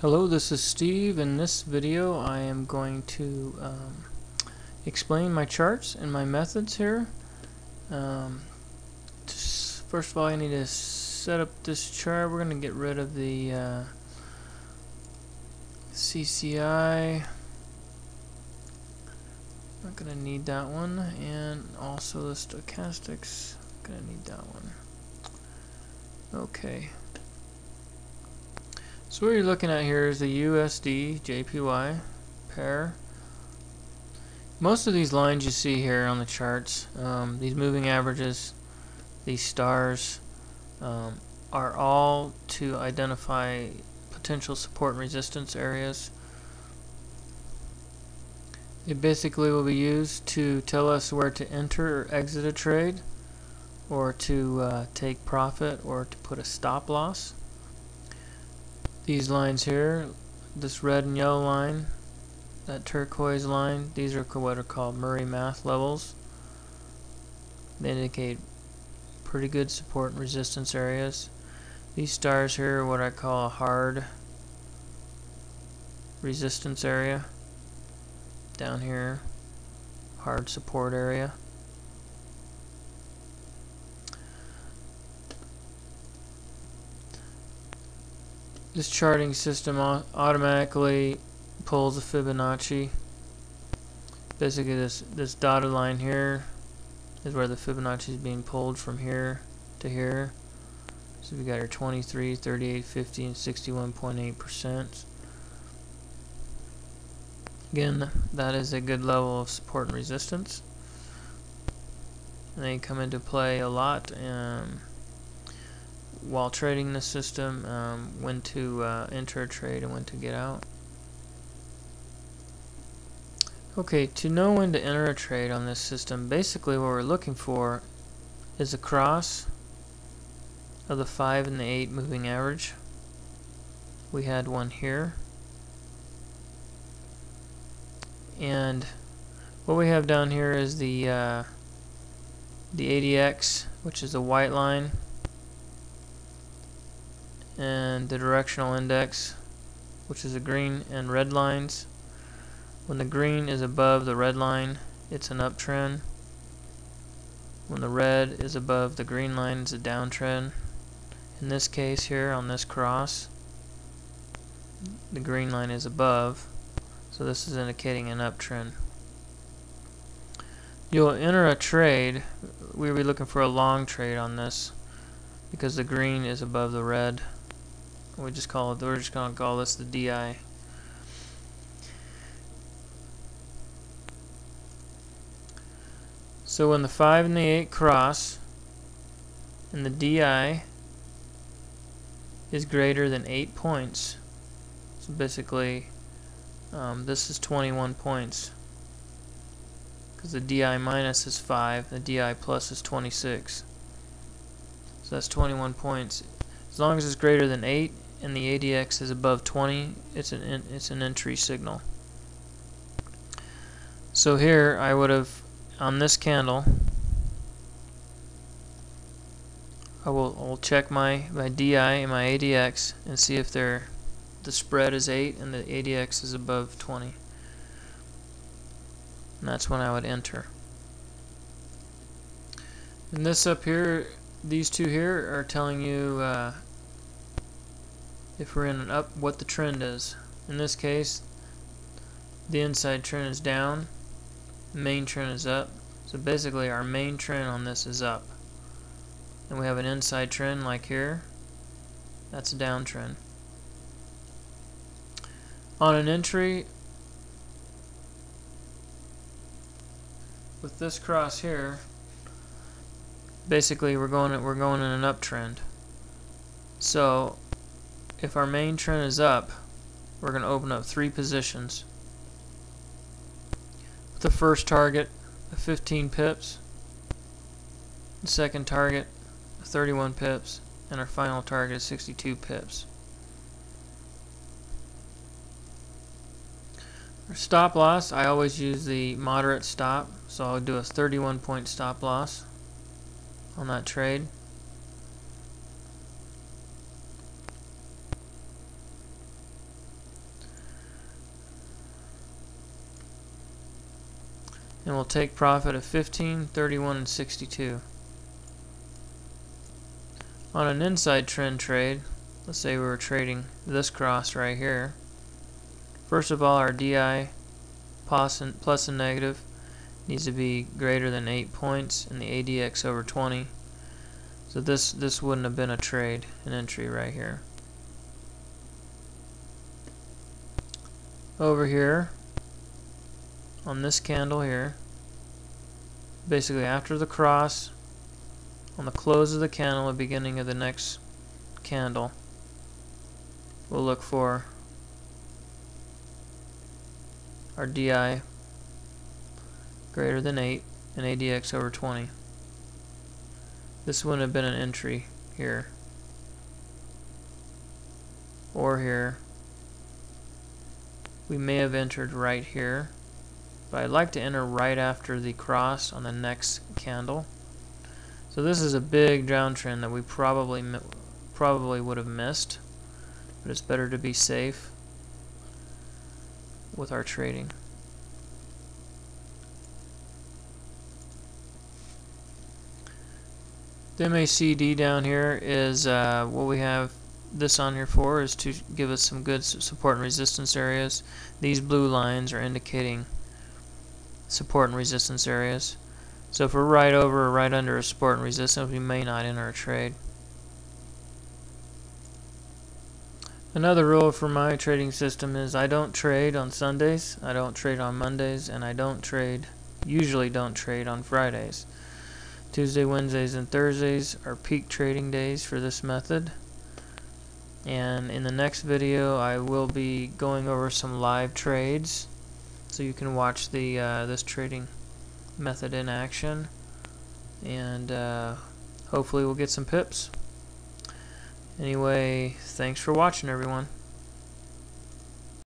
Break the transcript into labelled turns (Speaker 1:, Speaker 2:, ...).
Speaker 1: Hello, this is Steve. In this video I am going to explain my charts and my methods here. First of all, I need to set up this chart. We're going to get rid of the CCI. Not going to need that one, and also the stochastics. Going to need that one. Okay. So what you're looking at here is the USD JPY pair. Most of these lines you see here on the charts, these moving averages, these stars, are all to identify potential support and resistance areas. It basically will be used to tell us where to enter or exit a trade, or to take profit, or to put a stop loss. These lines here, this red and yellow line, that turquoise line, these are what are called Murray math levels. They indicate pretty good support and resistance areas. These stars here are what I call a hard resistance area. Down here, hard support area. This charting system automatically pulls a Fibonacci. Basically this dotted line here is where the Fibonacci is being pulled from here to here. So we got your 23, 38, 50, and 61.8%. Again, that is a good level of support and resistance. And they come into play a lot while trading the system, when to enter a trade and when to get out. Okay, to know when to enter a trade on this system, basically what we're looking for is a cross of the 5 and the 8 moving average. We had one here. And what we have down here is the ADX, which is the white line, and the directional index, which is the green and red lines. When the green is above the red line, it's an uptrend. When the red is above the green line, it's a downtrend. In this case here, on this cross, the green line is above, so this is indicating an uptrend. You'll enter a trade. We'll be looking for a long trade on this because the green is above the red. We're just going to call this the DI. So when the 5 and the 8 cross and the DI is greater than 8 points, so basically this is 21 points because the DI minus is 5, the DI plus is 26. So that's 21 points. As long as it's greater than 8 and the ADX is above 20, it's an entry signal. So here I would have, on this candle, I will check my DI and my ADX and see if the spread is 8 and the ADX is above 20. And that's when I would enter. And this up here, these two here are telling you if we're in an up, what the trend is. In this case, the inside trend is down, the main trend is up. So basically our main trend on this is up. And we have an inside trend like here, that's a downtrend. On an entry, with this cross here, basically we're going in an uptrend. So if our main trend is up, we're going to open up 3 positions. The first target of 15 pips, the second target of 31 pips, and our final target is 62 pips. For stop loss, I always use the moderate stop, so I'll do a 31-point stop loss on that trade. and we'll take profit of 15, 31, and 62. On an inside trend trade, let's say we were trading this cross right here. First of all, our DI plus and negative needs to be greater than 8 points and the ADX over 20. So this wouldn't have been a trade, an entry right here. Over here on this candle here, basically after the cross, on the close of the candle, the beginning of the next candle, we'll look for our DI greater than 8 and ADX over 20. This wouldn't have been an entry here or here. We may have entered right here, but I'd like to enter right after the cross on the next candle. So this is a big downtrend that we probably would have missed, but it's better to be safe with our trading. The MACD down here is what we have this on here for, is to give us some good support and resistance areas. These blue lines are indicating support and resistance areas. So if we're right over or right under a support and resistance, we may not enter a trade. Another rule for my trading system is I don't trade on Sundays, I don't trade on Mondays, and I usually don't trade on Fridays. Tuesday, Wednesdays, and Thursdays are peak trading days for this method. And in the next video, I will be going over some live trades, so you can watch the this trading method in action, and hopefully we'll get some pips. Anyway, thanks for watching, everyone.